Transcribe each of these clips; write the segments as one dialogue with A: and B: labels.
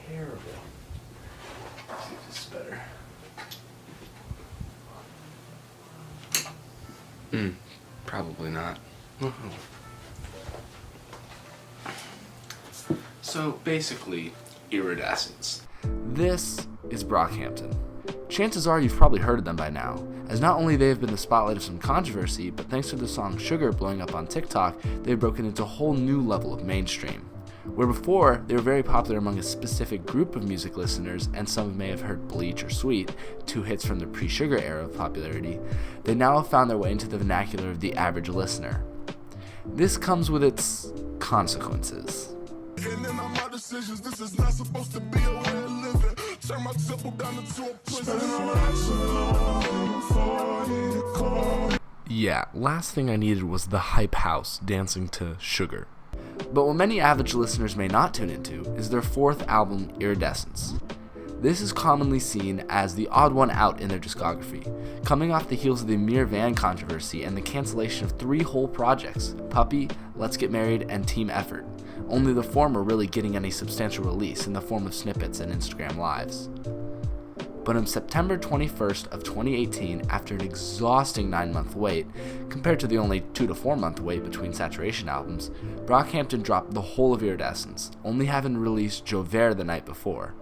A: terrible. Let's see if this is better. Probably not. So basically, iridescence. This is Brockhampton. Chances are you've probably heard of them by now, as not only they have been the spotlight of some controversy, but thanks to the song Sugar blowing up on TikTok, they've broken into a whole new level of mainstream. Where before, they were very popular among a specific group of music listeners, and some may have heard Bleach or Sweet, two hits from the pre-Sugar era of popularity, they now have found their way into the vernacular of the average listener. This comes with its consequences. And in all my decisions, this is not supposed to be a way of living. Turn my temple down into a prison. Yeah, last thing I needed was the hype house dancing to Sugar. But what many average listeners may not tune into is their fourth album, Iridescence. This is commonly seen as the odd one out in their discography, coming off the heels of the Amir Van controversy and the cancellation of 3 whole projects, Puppy, Let's Get Married, and Team Effort, only the former really getting any substantial release in the form of snippets and Instagram lives. But on September 21st of 2018, after an exhausting 9-month wait, compared to the only 2 to 4 month wait between Saturation albums, Brockhampton dropped the whole of Iridescence, only having released Jover the night before.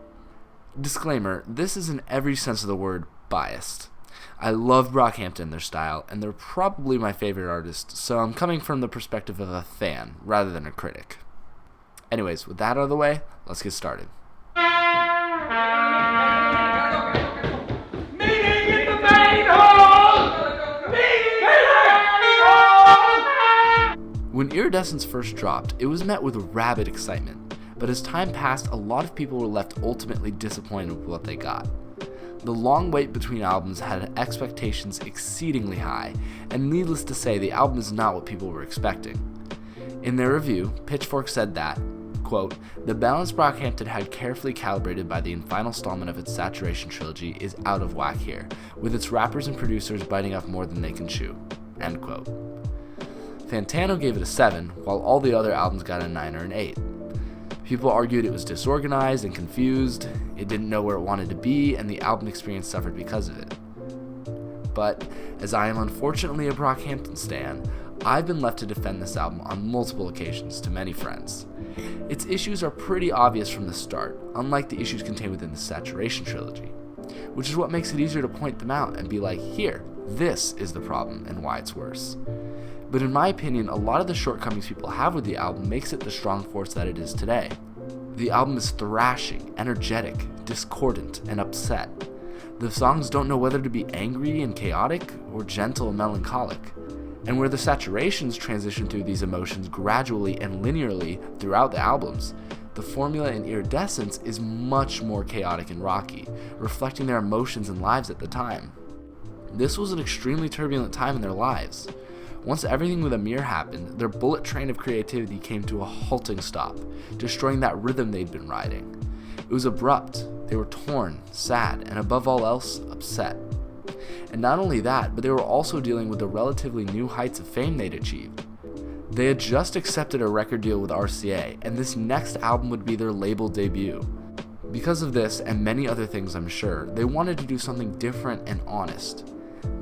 A: Disclaimer, this is in every sense of the word biased. I love Brockhampton, their style, and they're probably my favorite artist, so I'm coming from the perspective of a fan rather than a critic. Anyways, with that out of the way, let's get started. When Iridescence first dropped, it was met with rabid excitement, but as time passed, a lot of people were left ultimately disappointed with what they got. The long wait between albums had expectations exceedingly high, and needless to say, the album is not what people were expecting. In their review, Pitchfork said that, quote, "The balance Brockhampton had carefully calibrated by the final installment of its Saturation trilogy is out of whack here, with its rappers and producers biting off more than they can chew," end quote. Fantano gave it a 7, while all the other albums got a 9 or an 8. People argued it was disorganized and confused, it didn't know where it wanted to be, and the album experience suffered because of it. But, as I am unfortunately a Brockhampton stan, I've been left to defend this album on multiple occasions to many friends. Its issues are pretty obvious from the start, unlike the issues contained within the Saturation trilogy, which is what makes it easier to point them out and be like, here, this is the problem and why it's worse. But in my opinion, a lot of the shortcomings people have with the album makes it the strong force that it is today. The album is thrashing, energetic, discordant, and upset. The songs don't know whether to be angry and chaotic or gentle and melancholic. And where the Saturations transition through these emotions gradually and linearly throughout the albums, the formula in Iridescence is much more chaotic and rocky, reflecting their emotions and lives at the time. This was an extremely turbulent time in their lives. Once everything with Amir happened, their bullet train of creativity came to a halting stop, destroying that rhythm they'd been riding. It was abrupt, they were torn, sad, and above all else, upset. And not only that, but they were also dealing with the relatively new heights of fame they'd achieved. They had just accepted a record deal with RCA, and this next album would be their label debut. Because of this, and many other things I'm sure, they wanted to do something different and honest.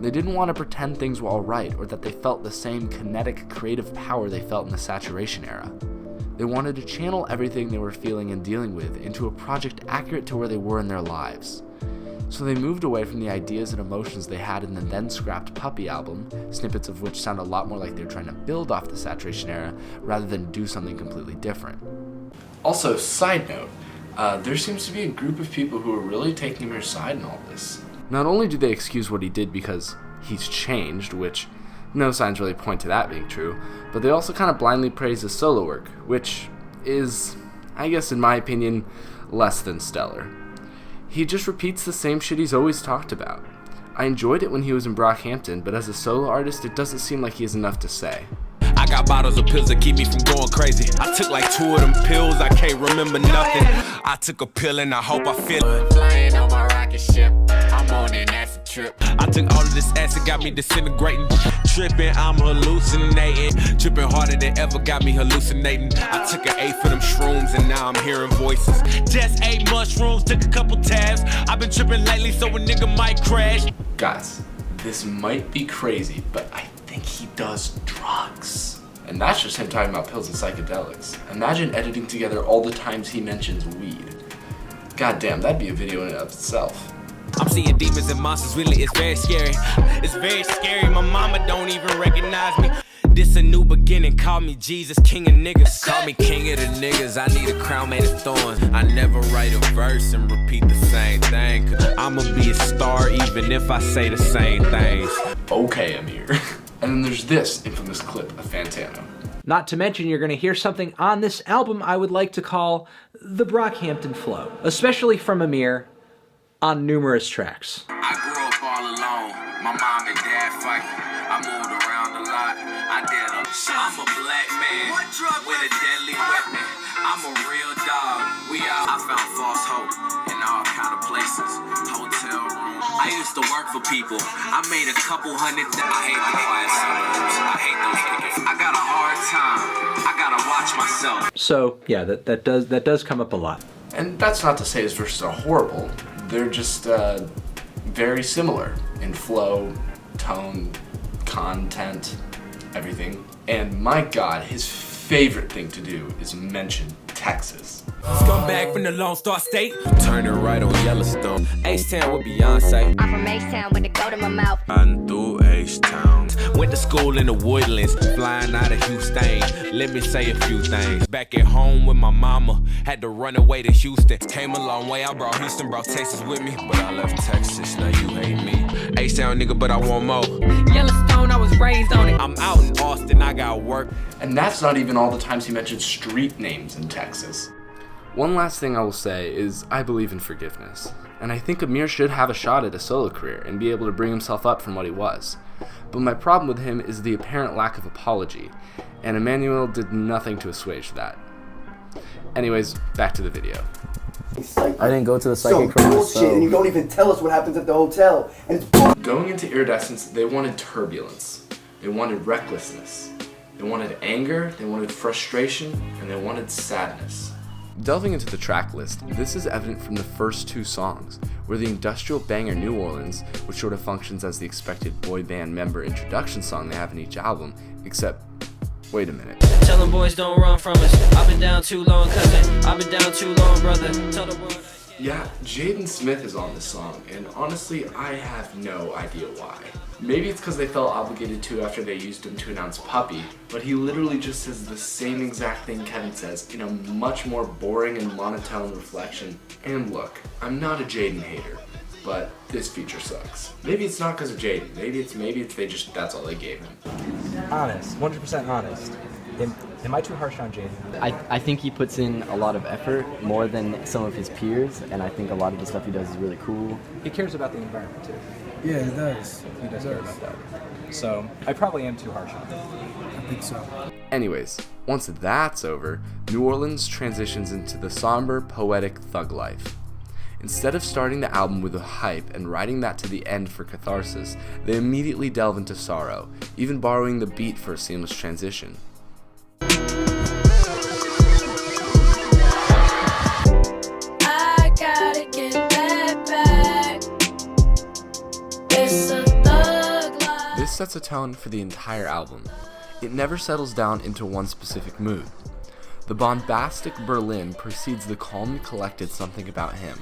A: They didn't want to pretend things were alright, or that they felt the same kinetic, creative power they felt in the Saturation era. They wanted to channel everything they were feeling and dealing with into a project accurate to where they were in their lives. So they moved away from the ideas and emotions they had in the then-scrapped Puppy album, snippets of which sound a lot more like they're trying to build off the Saturation era rather than do something completely different. Also, side note, there seems to be a group of people who are really taking Amir's side in all this. Not only do they excuse what he did because he's changed, which no signs really point to that being true, but they also kind of blindly praise his solo work, which is, I guess in my opinion, less than stellar. He just repeats the same shit he's always talked about. I enjoyed it when he was in Brockhampton, but as a solo artist, it doesn't seem like he has enough to say.
B: I got bottles of pills that keep me from going crazy. I took like 2 of them pills, I can't remember nothing. I took a pill and I hope I feel it. Flying on my rocket ship, I'm on an acid trip. I took all of this acid, got me disintegrating. Tripping, I'm hallucinating. Tripping harder than ever, got me hallucinating. I took an 8 for them shrooms and now I'm hearing voices. Just 8 mushrooms, took a couple tabs. I've been tripping lately, so a nigga might crash.
A: Guys, this might be crazy, but I think he does drugs. And that's just him talking about pills and psychedelics. Imagine editing together all the times he mentions weed. God damn, that'd be a video in and of itself.
B: I'm seeing demons and monsters, really, it's very scary. It's very scary, my mama don't even recognize me. This a new beginning, call me Jesus, king of niggas. Call me king of the niggas, I need a crown made of thorns. I never write a verse and repeat the same thing. I'ma be a star even if I say the same things.
A: Okay, Amir. And then there's this infamous clip of Fantano.
C: Not to mention, you're going to hear something on this album I would like to call the Brockhampton flow, especially from Amir on numerous tracks.
B: I grew up all alone, my mom and dad fighting. I moved around a lot, I did a shit. I'm a black man with a deadly weapon. I'm a real dog, I found false hope in all kind of places. Hotel rooms, I used to work for people. I made a couple hundred, I hate the quiet suburbs, I hate those people. I got a hard time, I gotta watch myself.
C: So yeah, that does come up a lot.
A: And that's not to say his verses are horrible. They're just very similar in flow, tone, content, everything. And my God, his favorite thing to do is mention Texas.
B: Scumbag from the Lone Star State. Turn it right on Yellowstone. H-Town with Beyonce.
D: I'm from H-Town with the goat in my mouth.
B: Riding through H-Town. Went to school in the Woodlands. Flying out of Houston. Let me say a few things. Back at home with my mama. Had to run away to Houston. Came a long way. I brought Houston, brought Texas with me. But I left Texas. Now you hate me. H-Town nigga, but I want more.
E: Yellowstone, I was raised on it.
B: I'm out in Austin. I got work.
A: And that's not even all the times he mentioned street names in Texas. One last thing I will say is I believe in forgiveness, and I think Amir should have a shot at a solo career and be able to bring himself up from what he was. But my problem with him is the apparent lack of apology, and Emmanuel did nothing to assuage that. Anyways, back to the video.
F: I didn't go to the psychic for myself.
G: And you don't even tell us what happens at the hotel. And it's
A: Going into Iridescence, they wanted turbulence, they wanted recklessness, they wanted anger, they wanted frustration, and they wanted sadness. Delving into the track list, this is evident from the first 2 songs, where the industrial banger New Orleans, which sort of functions as the expected boy band member introduction song they have in each album, except, wait a minute.
E: Tell them boys don't run from us. I've been down too long, cousin. I've been down too long, brother. Tell the world.
A: Yeah, Jaden Smith is on this song, and honestly, I have no idea why. Maybe it's because they felt obligated to after they used him to announce Puppy, but he literally just says the same exact thing Kevin says in a much more boring and monotone reflection. And look, I'm not a Jaden hater, but this feature sucks. Maybe it's not because of Jaden. Maybe it's they just, that's all they gave him.
H: Honest, 100% honest. Am I too harsh on Jaden?
F: I think he puts in a lot of effort, more than some of his peers, and I think a lot of the stuff he does is really cool.
H: He cares about the environment too.
I: Yeah, he does.
H: He does care about that. So I probably am too harsh on him.
I: I think so.
A: Anyways, once that's over, New Orleans transitions into the somber, poetic thug life. Instead of starting the album with a hype and riding that to the end for catharsis, they immediately delve into sorrow, even borrowing the beat for a seamless transition.
D: I gotta get that back. It's a thug life.
A: This sets a tone for the entire album. It never settles down into one specific mood. The bombastic Berlin precedes the calm and collected Something About Him,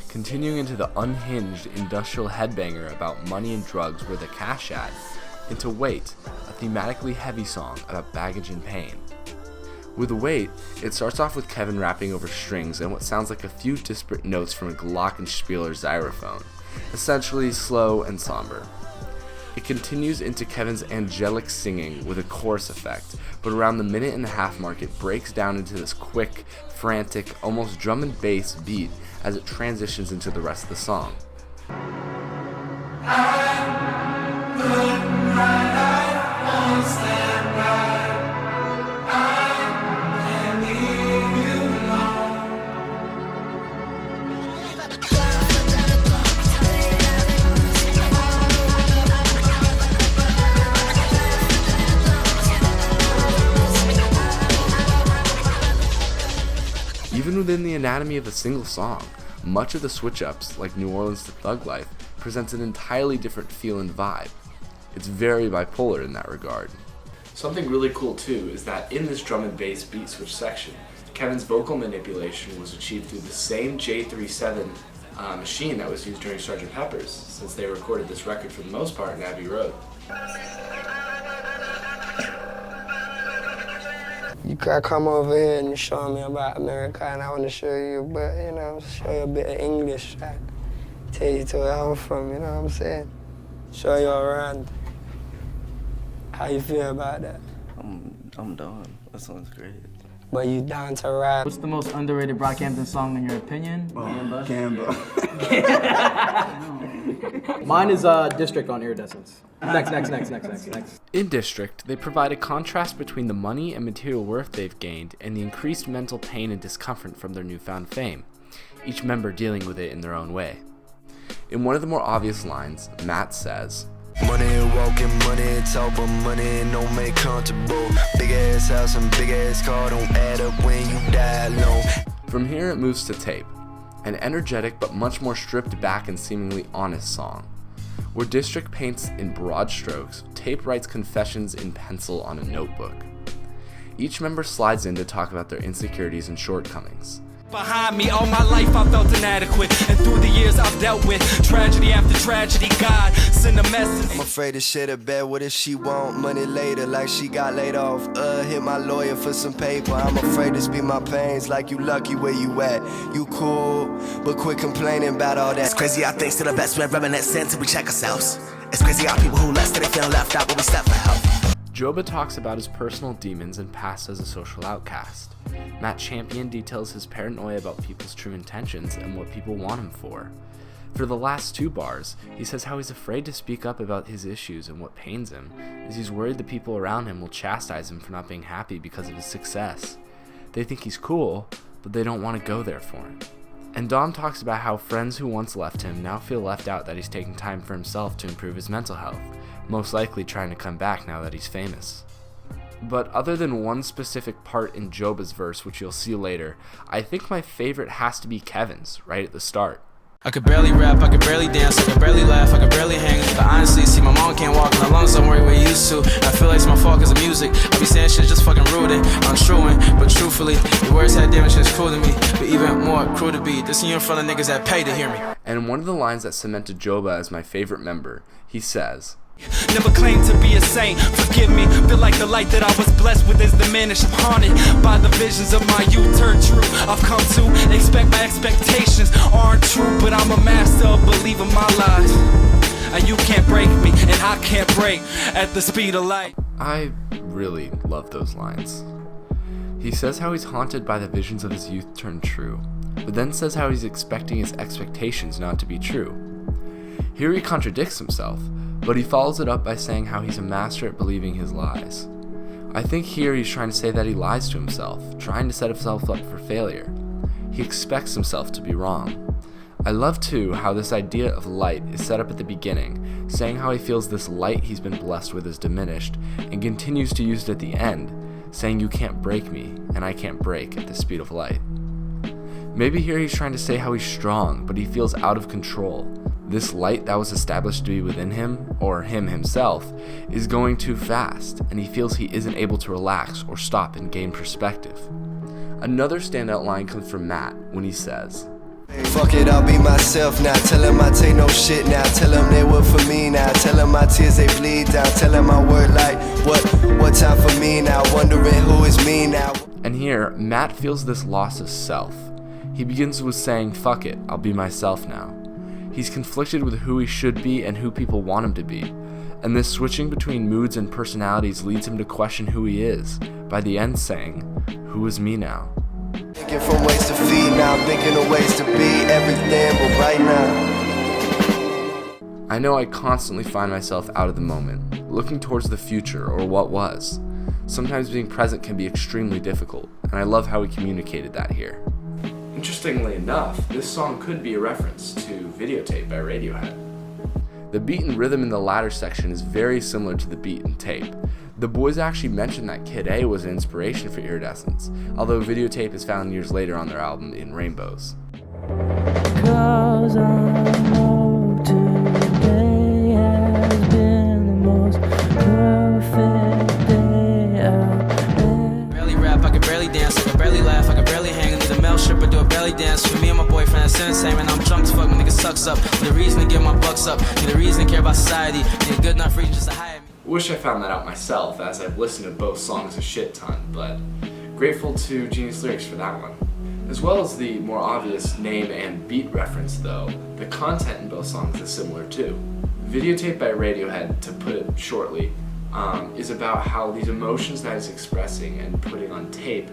A: continuing into the unhinged industrial headbanger about money and drugs where the cash at, into Wait, a thematically heavy song about baggage and pain. With Wait, it starts off with Kevin rapping over strings and what sounds like a few disparate notes from a glockenspieler xylophone, essentially slow and somber. It continues into Kevin's angelic singing with a chorus effect, but around the minute-and-a-half mark it breaks down into this quick, frantic, almost drum and bass beat as it transitions into the rest of the song. anatomy of a single song. Much of the switch-ups, like New Orleans to Thug Life, presents an entirely different feel and vibe. It's very bipolar in that regard. Something really cool too is that in this drum and bass beat switch section, Kevin's vocal manipulation was achieved through the same J37 machine that was used during Sgt. Pepper's, since they recorded this record for the most part in Abbey Road.
J: You gotta come over here and show me about America, and I want to show you, but show you a bit of English, like, take you to where I'm from, you know what I'm saying? Show you around. How you feel about that?
F: I'm done. That sounds great.
J: But you down to rap.
E: What's the most underrated Brockhampton song in your opinion?
G: Gamba.
C: Mine is District on Iridescence. Next.
A: In District, they provide a contrast between the money and material worth they've gained and the increased mental pain and discomfort from their newfound fame, each member dealing with it in their own way. In one of the more obvious lines, Matt says,
B: Money walking, money talk, but money no make comfortable. Big ass house and big ass car don't add up when you die alone.
A: From here it moves to Tape, an energetic but much more stripped back and seemingly honest song. Where District paints in broad strokes, Tape writes confessions in pencil on a notebook. Each member slides in to talk about their insecurities and shortcomings.
K: Behind me, all my life I felt inadequate, and through the years I've dealt with tragedy after tragedy. God, send a message.
B: I'm afraid to shit a bed. What if she want money later, like she got laid off? Hit my lawyer for some paper. I'm afraid to speak my pains, like you lucky where you at. You cool, but quit complaining about all that.
L: It's crazy how things to the best, we're reminiscent till we check ourselves. It's crazy how people who left till they feel left out, but we step for help.
A: Joba talks about his personal demons and past as a social outcast. Matt Champion details his paranoia about people's true intentions and what people want him for. For the last 2 bars, he says how he's afraid to speak up about his issues and what pains him, as he's worried the people around him will chastise him for not being happy because of his success. They think he's cool, but they don't want to go there for him. And Dom talks about how friends who once left him now feel left out that he's taking time for himself to improve his mental health, most likely trying to come back now that he's famous. But other than one specific part in Joba's verse, which you'll see later, I think my favorite has to be Kevin's, right at the start.
E: I could barely rap, I could barely dance, I could barely laugh, I could barely hang. But honestly, see, my mom can't walk, and my lungs don't work where used to. I feel like it's my fault cause of music. I be saying shit just fucking rude and untruing, but truthfully, the words had damage and it's cruel to me. But even more cruel to be, this you in front of niggas that pay to hear me.
A: And one of the lines that cemented Joba as my favorite member, he says,
K: Never claimed to be a saint, forgive me. Feel like the light that I was blessed with is diminished. I'm haunted by the visions of my youth turned true. I've come to expect my expectations aren't true, but I'm a master of believing my lies. And you can't break me, and I can't break at the speed of light.
A: I really love those lines. He says how he's haunted by the visions of his youth turned true, but then says how he's expecting his expectations not to be true. Here he contradicts himself, but he follows it up by saying how he's a master at believing his lies. I think here he's trying to say that he lies to himself, trying to set himself up for failure. He expects himself to be wrong. I love too how this idea of light is set up at the beginning, saying how he feels this light he's been blessed with is diminished, and continues to use it at the end, saying you can't break me, and I can't break at the speed of light. Maybe here he's trying to say how he's strong, but he feels out of control. This light that was established to be within him, or him himself, is going too fast, and he feels he isn't able to relax or stop and gain perspective. Another standout line comes from Matt when he says,
B: Fuck it, I'll be myself now. Tell him I take no shit now. Tell him they work for me now. Tell him my tears they bleed down. Tell him I work like what time for me now. Wondering who is me now.
A: And here, Matt feels this loss of self. He begins with saying, fuck it, I'll be myself now. He's conflicted with who he should be and who people want him to be, and this switching between moods and personalities leads him to question who he is, by the end saying, who is me now?
B: Thinking from ways to feed now, thinking of ways to be everything but right now.
A: I know I constantly find myself out of the moment, looking towards the future or what was. Sometimes being present can be extremely difficult, and I love how he communicated that here. Interestingly enough, this song could be a reference to Videotape by Radiohead. The beat and rhythm in the latter section is very similar to the beat in Tape, The boys actually mentioned that Kid A was an inspiration for Iridescence, although Videotape is found years later on their album In Rainbows.
E: Barely rap, I can barely dance, I can barely laugh, I can barely hang. Need a male stripper, do a belly dance. For me and my boyfriend, that's entertainment. I'm drunk as fuck, my nigga sucks up. Need a reason to get my bucks up. Need a reason to care about society. Need a good enough reason just to hire me.
A: Wish I found that out myself, as I've listened to both songs a shit ton, but grateful to Genius Lyrics for that one. As well as the more obvious name and beat reference though, the content in both songs is similar too. Videotape by Radiohead, to put it shortly, is about how these emotions that he's expressing and putting on tape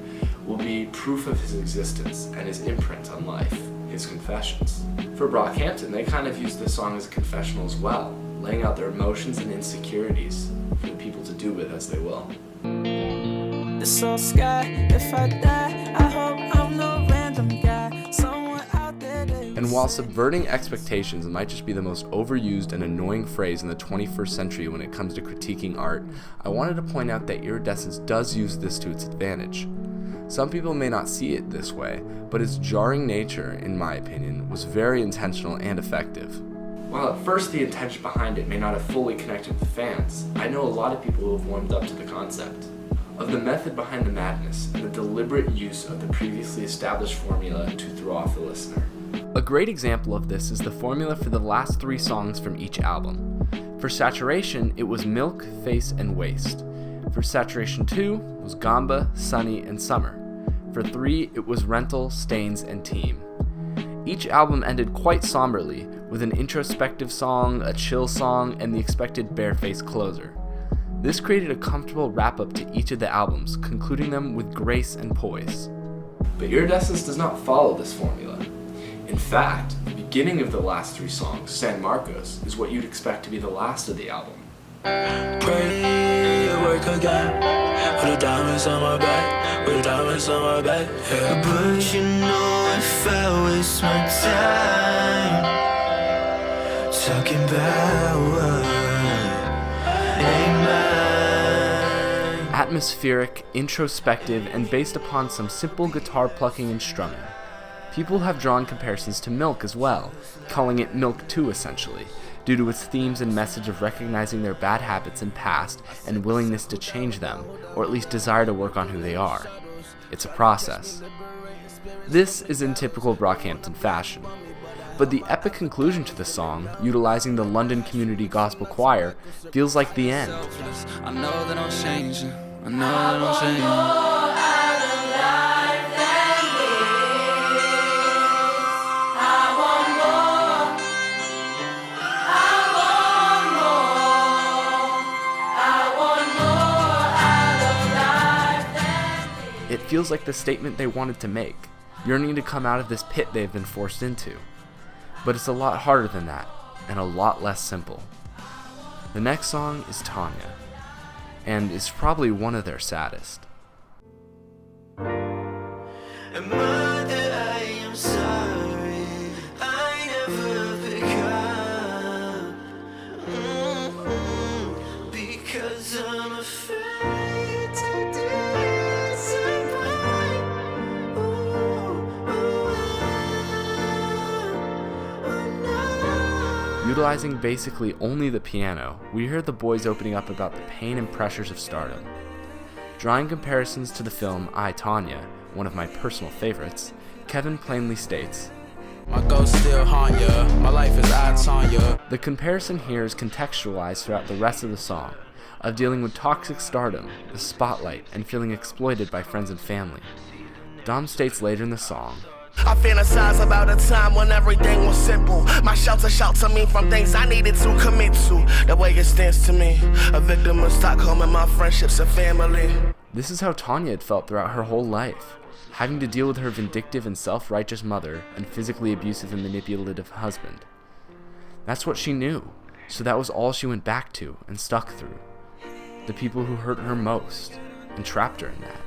A: will be proof of his existence and his imprint on life, his confessions. For Brockhampton, they kind of use this song as a confessional as well, laying out their emotions and insecurities for the people to do with as they will.
K: This old sky, if I die, I hope I'm no random guy. Someone out there that...
A: And while subverting expectations might just be the most overused and annoying phrase in the 21st century when it comes to critiquing art, I wanted to point out that Iridescence does use this to its advantage. Some people may not see it this way, but its jarring nature, in my opinion, was very intentional and effective. While at first the intention behind it may not have fully connected with fans, I know a lot of people who have warmed up to the concept of the method behind the madness and the deliberate use of the previously established formula to throw off the listener. A great example of this is the formula for the last 3 songs from each album. For Saturation, it was Milk, Face, and Waste. For Saturation 2, it was Gamba, Sunny, and Summer. For 3, it was Rental, Stains, and Team. Each album ended quite somberly, with an introspective song, a chill song, and the expected barefaced closer. This created a comfortable wrap-up to each of the albums, concluding them with grace and poise. But Iridescence does not follow this formula. In fact, the beginning of the last 3 songs, San Marcos, is what you'd expect to be the last of the album.
M: Pray, work again, with the diamonds on my back, with the diamonds on my back, yeah. But you know if I waste my time talking about what ain't mine.
A: Atmospheric, introspective, and based upon some simple guitar plucking and strumming. People have drawn comparisons to Milk as well, calling it Milk 2 essentially, due to its themes and message of recognizing their bad habits and past and willingness to change them, or at least desire to work on who they are. It's a process. This is in typical Brockhampton fashion, but the epic conclusion to the song, utilizing the London Community Gospel Choir, feels like the end.
K: I know that I'm changing. I know that I'm changing.
A: It feels like the statement they wanted to make, yearning to come out of this pit they've been forced into. But it's a lot harder than that, and a lot less simple. The next song is Tanya, and is probably one of their saddest.
M: Because I'm afraid to disappoint.
A: Utilizing basically only the piano, we hear the boys opening up about the pain and pressures of stardom. Drawing comparisons to the film I, Tonya, one of my personal favorites, Kevin plainly states,
E: My ghost still haunt ya, my life is I, Tonya.
A: The comparison here is contextualized throughout the rest of the song, of dealing with toxic stardom, the spotlight, and feeling exploited by friends and family. Dom states later in the song,
L: I fantasize about a time when everything was simple. My shelter sheltered me from things I needed to commit to. The way it stands to me, a victim of Stockholm and my friendships and family.
A: This is how Tanya had felt throughout her whole life, having to deal with her vindictive and self-righteous mother and physically abusive and manipulative husband. That's what she knew, so that was all she went back to and stuck through. The people who hurt her most and trapped her in that.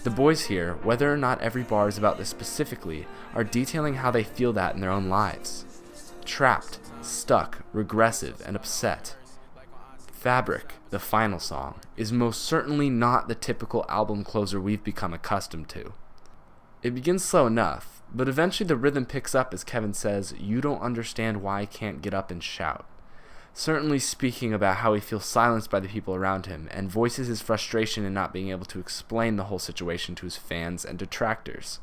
A: The boys here, whether or not every bar is about this specifically, are detailing how they feel that in their own lives. Trapped, stuck, regressive, and upset. Fabric, the final song, is most certainly not the typical album closer we've become accustomed to. It begins slow enough, but eventually the rhythm picks up as Kevin says, "You don't understand why I can't get up and shout," certainly speaking about how he feels silenced by the people around him, and voices his frustration in not being able to explain the whole situation to his fans and detractors.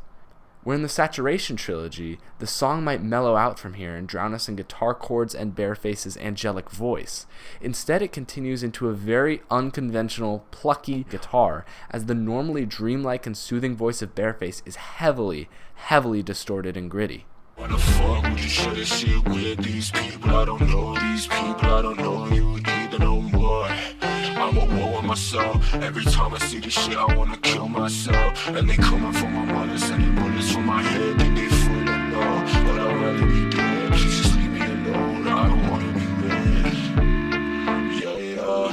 A: Where in the Saturation trilogy, the song might mellow out from here and drown us in guitar chords and Bareface's angelic voice. Instead, it continues into a very unconventional, plucky guitar, as the normally dreamlike and soothing voice of Bareface is heavily, heavily distorted and gritty.
M: Why the fuck would you share this shit with these people? I don't know these people, I don't know you either no more. I'm at war with myself. Every time I see this shit, I wanna kill myself. And they coming for my money, sending bullets for my head. Think they full of love, but I'd rather be dead. Please just leave me alone, I don't wanna be red. Yeah, yeah.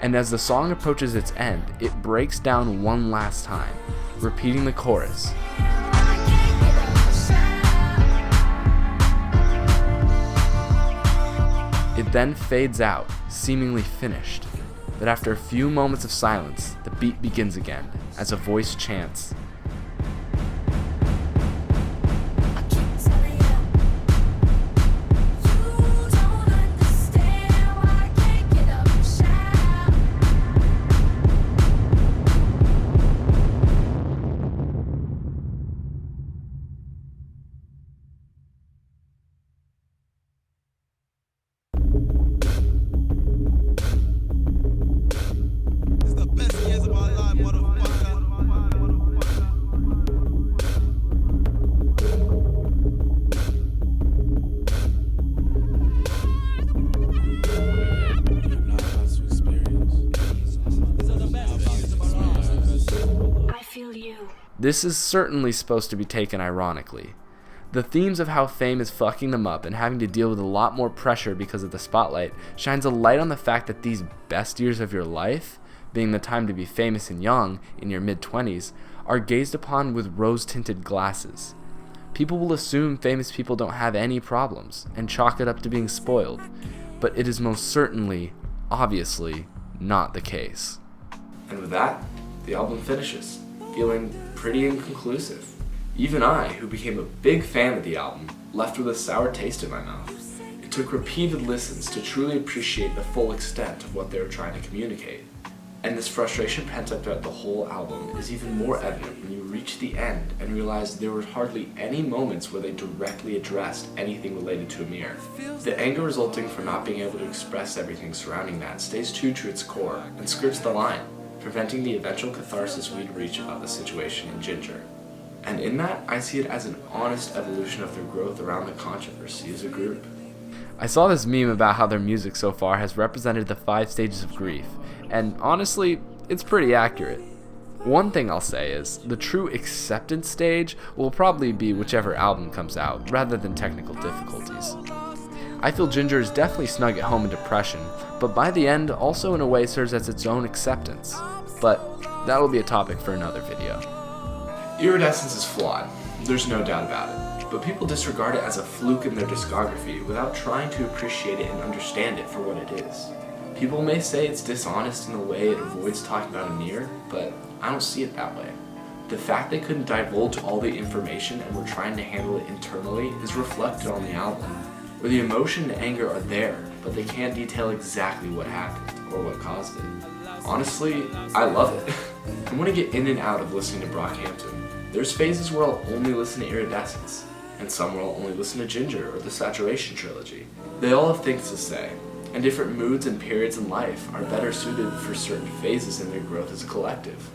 A: And as the song approaches its end, it breaks down one last time, repeating the chorus. It then fades out, seemingly finished, but after a few moments of silence, the beat begins again, as a voice chants, This is certainly supposed to be taken ironically. The themes of how fame is fucking them up and having to deal with a lot more pressure because of the spotlight shines a light on the fact that these best years of your life, being the time to be famous and young in your mid-20s, are gazed upon with rose-tinted glasses. People will assume famous people don't have any problems and chalk it up to being spoiled, but it is most certainly, obviously, not the case. And with that, the album finishes, feeling pretty inconclusive. Even I, who became a big fan of the album, left with a sour taste in my mouth. It took repeated listens to truly appreciate the full extent of what they were trying to communicate. And this frustration pent up throughout the whole album is even more evident when you reach the end and realize there were hardly any moments where they directly addressed anything related to Amir. The anger resulting from not being able to express everything surrounding that stays true to its core and skirts the line, preventing the eventual catharsis we'd reach about the situation in Ginger. And in that, I see it as an honest evolution of their growth around the controversy as a group. I saw this meme about how their music so far has represented the 5 stages of grief, and honestly, it's pretty accurate. One thing I'll say is, the true acceptance stage will probably be whichever album comes out, rather than technical difficulties. I feel Ginger is definitely snug at home in depression, but by the end also in a way serves as its own acceptance. But that'll be a topic for another video. Iridescence is flawed, there's no doubt about it, but people disregard it as a fluke in their discography without trying to appreciate it and understand it for what it is. People may say it's dishonest in the way it avoids talking about Amir, but I don't see it that way. The fact they couldn't divulge all the information and were trying to handle it internally is reflected on the album, where the emotion and anger are there, but they can't detail exactly what happened or what caused it. Honestly, I love it. I want to get in and out of listening to Brockhampton. There's phases where I'll only listen to Iridescence, and some where I'll only listen to Ginger or the Saturation trilogy. They all have things to say, and different moods and periods in life are better suited for certain phases in their growth as a collective.